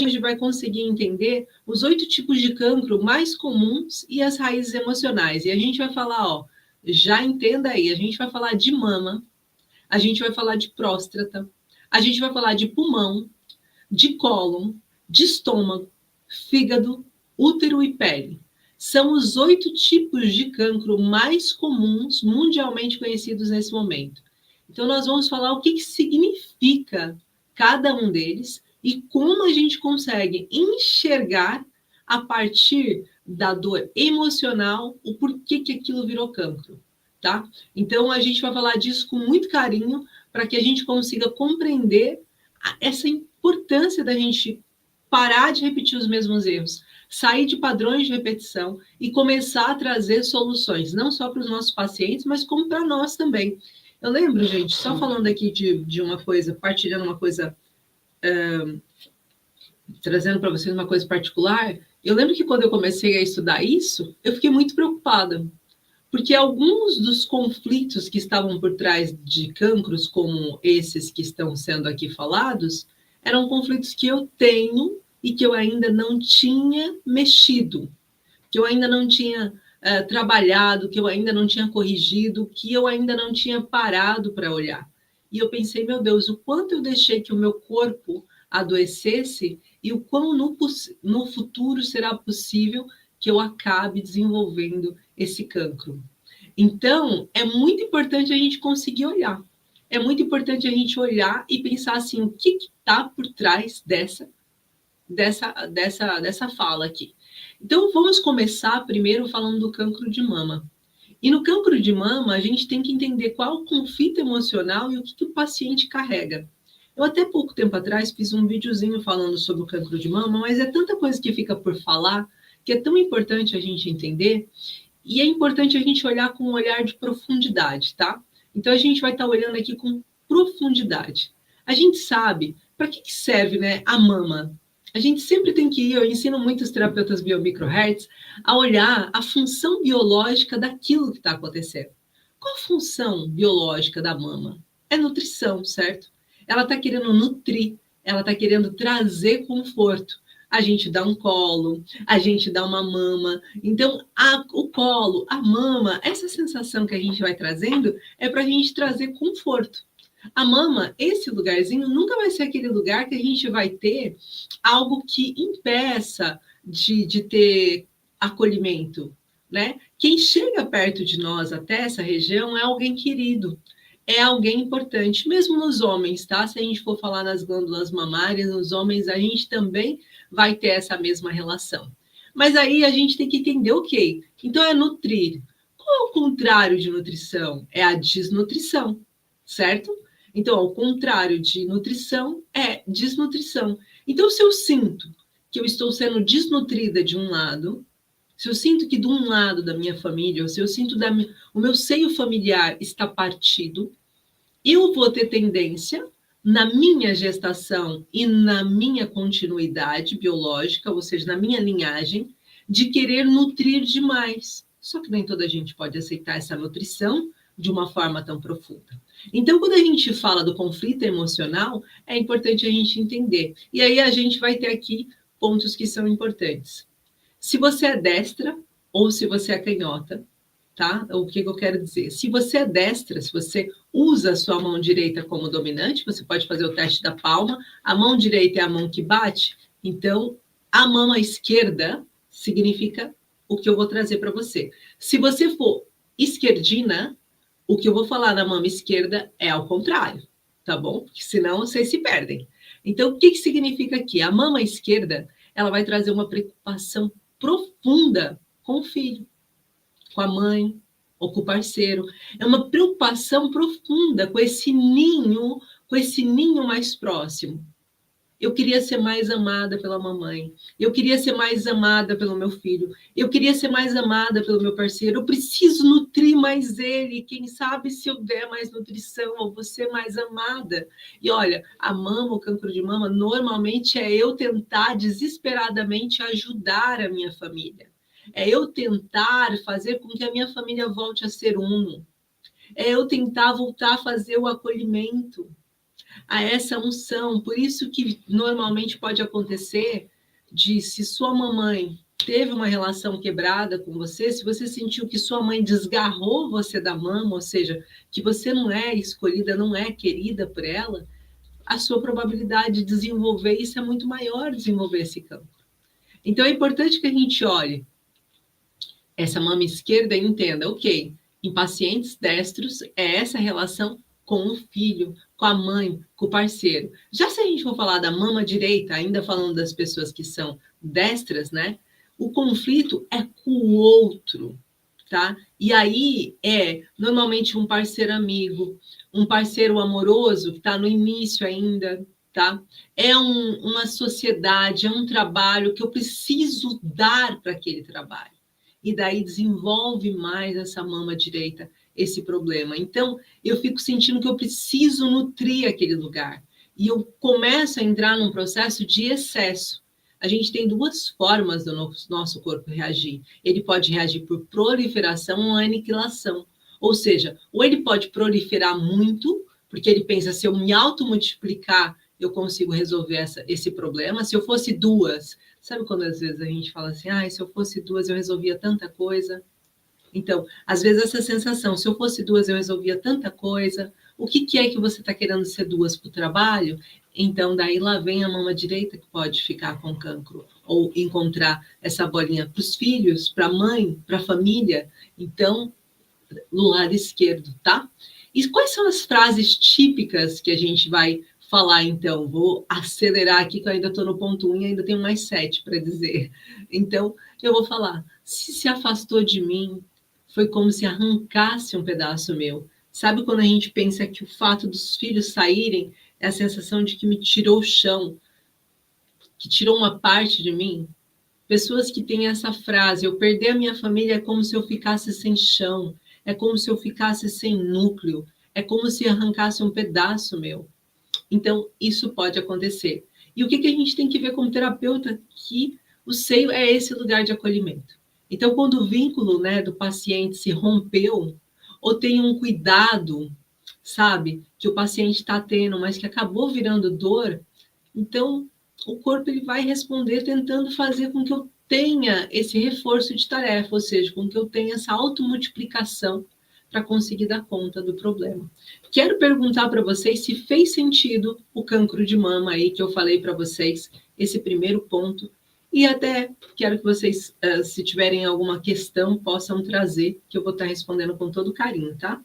a gente vai conseguir entender os 8 tipos de cancro mais comuns e as raízes emocionais. E a gente vai falar, ó, já entenda aí, a gente vai falar de mama, a gente vai falar de próstata, a gente vai falar de pulmão, de cólon, de estômago, fígado, útero e pele. São os 8 tipos de cancro mais comuns, mundialmente conhecidos nesse momento. Então, nós vamos falar o que significa cada um deles e como a gente consegue enxergar a partir da dor emocional o porquê que aquilo virou cancro, tá? Então, a gente vai falar disso com muito carinho para que a gente consiga compreender essa importância da gente parar de repetir os mesmos erros, sair de padrões de repetição e começar a trazer soluções, não só para os nossos pacientes, mas como para nós também. Eu lembro, gente, só falando aqui de uma coisa, partilhando uma coisa, trazendo para vocês uma coisa particular, eu lembro que quando eu comecei a estudar isso, eu fiquei muito preocupada, porque alguns dos conflitos que estavam por trás de cancros, como esses que estão sendo aqui falados, eram conflitos que eu tenho e que eu ainda não tinha mexido, que eu ainda não tinha trabalhado, que eu ainda não tinha corrigido, que eu ainda não tinha parado para olhar. E eu pensei, meu Deus, o quanto eu deixei que o meu corpo adoecesse e o quão no futuro será possível que eu acabe desenvolvendo esse cancro. Então, é muito importante a gente conseguir olhar. É muito importante a gente olhar e pensar assim, o que está por trás dessa fala aqui. Então, vamos começar primeiro falando do cancro de mama. E no cancro de mama, a gente tem que entender qual é o conflito emocional e o que o paciente carrega. Eu até pouco tempo atrás fiz um videozinho falando sobre o cancro de mama, mas é tanta coisa que fica por falar, que é tão importante a gente entender, e é importante a gente olhar com um olhar de profundidade, tá? Então, a gente vai estar olhando aqui com profundidade. A gente sabe para que serve, né, a mama. A gente sempre tem que ir, eu ensino muitos terapeutas biomicrohertz a olhar a função biológica daquilo que está acontecendo. Qual a função biológica da mama? É nutrição, certo? Ela está querendo nutrir, ela está querendo trazer conforto. A gente dá um colo, a gente dá uma mama. Então, o colo, a mama, essa sensação que a gente vai trazendo é para a gente trazer conforto. A mama, esse lugarzinho, nunca vai ser aquele lugar que a gente vai ter algo que impeça de ter acolhimento, né? Quem chega perto de nós até essa região é alguém querido, é alguém importante, mesmo nos homens, tá? Se a gente for falar nas glândulas mamárias, nos homens, a gente também vai ter essa mesma relação. Mas aí a gente tem que entender o quê? Então é nutrir. Qual é o contrário de nutrição? É a desnutrição, certo? Então, ao contrário de nutrição, é desnutrição. Então, se eu sinto que eu estou sendo desnutrida de um lado, se eu sinto que de um lado da minha família, ou se eu sinto o meu seio familiar está partido, eu vou ter tendência, na minha gestação e na minha continuidade biológica, ou seja, na minha linhagem, de querer nutrir demais. Só que nem toda a gente pode aceitar essa nutrição de uma forma tão profunda. Então, quando a gente fala do conflito emocional, é importante a gente entender. E aí a gente vai ter aqui pontos que são importantes. Se você é destra ou se você é canhota, tá? O que eu quero dizer? Se você é destra, se você usa a sua mão direita como dominante, você pode fazer o teste da palma. A mão direita é a mão que bate, então a mão à esquerda significa o que eu vou trazer para você. Se você for esquerdina, o que eu vou falar na mão esquerda é ao contrário, tá bom? Porque senão vocês se perdem. Então, o que significa aqui? A mão à esquerda, ela vai trazer uma preocupação profunda com o filho, com a mãe ou com o parceiro. É uma preocupação profunda com esse ninho mais próximo. Eu queria ser mais amada pela mamãe. Eu queria ser mais amada pelo meu filho. Eu queria ser mais amada pelo meu parceiro. Eu preciso nutrir mais ele. Quem sabe se eu der mais nutrição, eu vou ser mais amada. E olha, a mama, o cancro de mama, normalmente é eu tentar desesperadamente ajudar a minha família. É eu tentar fazer com que a minha família volte a ser uno. É eu tentar voltar a fazer o acolhimento. a essa unção. Por isso que normalmente pode acontecer de, se sua mamãe teve uma relação quebrada com você, se você sentiu que sua mãe desgarrou você da mama, ou seja, que você não é escolhida, não é querida por ela, a sua probabilidade de desenvolver isso é muito maior, desenvolver esse campo. Então é importante que a gente olhe essa mama esquerda e entenda, ok, em pacientes destros é essa relação com o filho, com a mãe, com o parceiro. Já se a gente for falar da mama direita, ainda falando das pessoas que são destras, né? O conflito é com o outro, tá? E aí é normalmente um parceiro amigo, um parceiro amoroso que está no início ainda, tá? É uma sociedade, é um trabalho que eu preciso dar para aquele trabalho. E daí desenvolve mais essa mama direita, esse problema. Então, eu fico sentindo que eu preciso nutrir aquele lugar. E eu começo a entrar num processo de excesso. A gente tem duas formas do nosso corpo reagir. Ele pode reagir por proliferação ou aniquilação. Ou seja, ou ele pode proliferar muito, porque ele pensa, se eu me automultiplicar, eu consigo resolver esse problema. Se eu fosse duas, sabe quando às vezes a gente fala assim, se eu fosse duas eu resolvia tanta coisa? Então, às vezes essa sensação, se eu fosse duas eu resolvia tanta coisa, o que é que você está querendo ser duas para o trabalho? Então, daí lá vem a mama direita que pode ficar com cancro, ou encontrar essa bolinha para os filhos, para a mãe, para a família. Então, no lado esquerdo, tá? E quais são as frases típicas que a gente vai falar, então? Vou acelerar aqui, que eu ainda estou no ponto 1 e ainda tenho mais 7 para dizer. Então, eu vou falar, se afastou de mim, foi como se arrancasse um pedaço meu. Sabe quando a gente pensa que o fato dos filhos saírem é a sensação de que me tirou o chão, que tirou uma parte de mim? Pessoas que têm essa frase, eu perder a minha família é como se eu ficasse sem chão, é como se eu ficasse sem núcleo, é como se arrancasse um pedaço meu. Então, isso pode acontecer. E o que a gente tem que ver como terapeuta? Que o seio é esse lugar de acolhimento. Então, quando o vínculo, né, do paciente se rompeu, ou tem um cuidado, sabe, que o paciente está tendo, mas que acabou virando dor, então o corpo ele vai responder tentando fazer com que eu tenha esse reforço de tarefa, ou seja, com que eu tenha essa automultiplicação para conseguir dar conta do problema. Quero perguntar para vocês se fez sentido o cancro de mama aí que eu falei para vocês, esse primeiro ponto, e até quero que vocês, se tiverem alguma questão, possam trazer, que eu vou estar respondendo com todo carinho, tá?